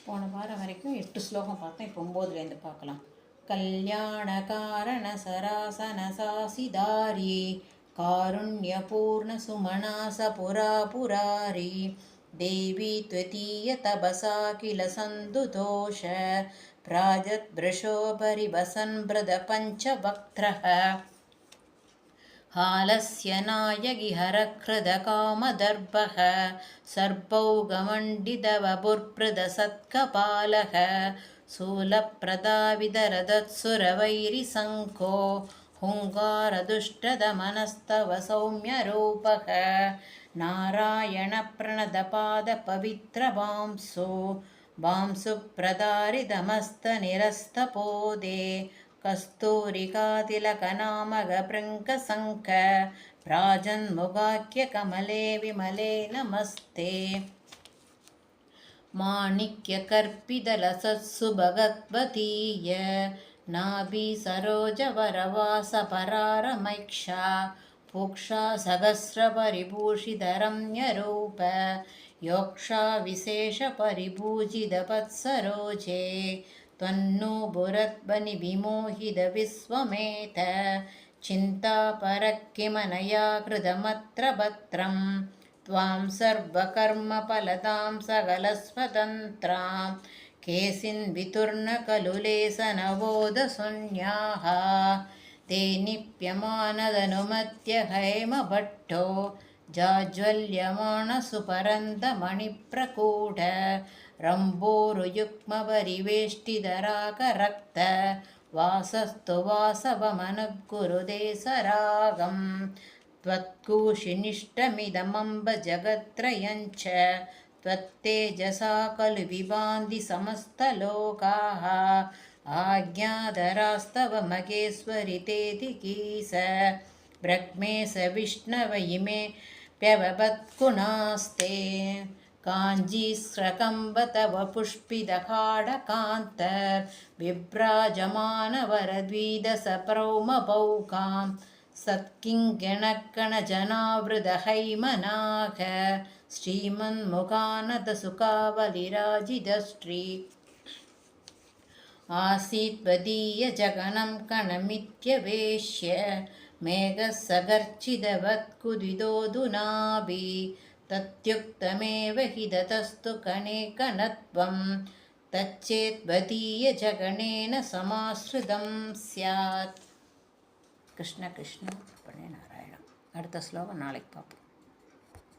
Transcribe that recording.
போன வாரம் வரைக்கும் 8 ஸ்லோகம் பார்த்தோம். இப்போ 9லேருந்து பார்க்கலாம். கல்யாண காரண சராசன சாசிதாரி காருண்யபூர்ண சுமனாச புராபுராரி தேவி த்வதீய தபசா கில சந்துதோஷ பிராஜத்பிருஷோபரி வசன் பிரத பஞ்சவக்த்ரஹ हालस्य नायकि हरकृदकामदर्पः सर्पौगमण्डितवपुर्पृदसत्कपालः शूलप्रदाविदरदत्सुरवैरिसङ्को हुङ्गारदुष्टदमनस्तव सौम्यरूपः नारायणप्रणतपादपवित्रवांसो वांसुप्रदारितमस्तनिरस्तपोदे कस्तूरिकातिलकनामगभृङ्गशङ्ख प्राजन्मुगाख्यकमले विमले नमस्ते माणिक्यकर्पितलसत्सुभगवतीय नाभि सरोजवरवासपरारमैक्षा पूक्षा सहस्रपरिभूषितरम्यरूप योक्षा विशेषपरिभूषितवत्सरोजे त्वन्नूपुरद्वनिविमोहितविश्वमेत चिन्तापरक्किमनया कृतमत्र भद्रं त्वां सर्वकर्मफलदां सकलस्वतन्त्रां केसिन्वितुर्नकलुलेसनवोदशून्याः ते निप्यमानदनुमत्य हैमभट्टो जाज्वल्यमानसुपरन्दमणिप्रकूढ रम्भोरुयुग्मपरिवेष्टितरागरक्त वासस्तु वासवमनुकुरुदे सरागं त्वत्कूशिनिष्टमिदमम्ब जगत्त्रयञ्च त्वत्तेजसा खलु विभान्ति समस्तलोकाः आज्ञाधरास्तव महेश्वरि तेति कीस ब्रह्मेश विष्णव इमे प्यवपत्कुणास्ते काञ्जीस्रकम्बतव पुष्पितकाडकान्तर्विभ्राजमानवरद्वीदसप्रौमपौकां सत्किङ्गणकणजनावृतहैमनाग श्रीमन्मुखानदसुखावलिराजितश्री आसीत्वदीयजगनं कणमित्यवेश्य मेघसगर्चितवत्कुदितोऽधुनाभि तत्युक्तमेव हि ततस्तु कणेकणत्वं तच्चेद्वदीयजगणेन समाश्रितं स्यात्. கிருஷ்ண கிருஷ்ண நாராயணம். அடுத்த ஸ்லோகம் நாளைக்கு பார்ப்போம்.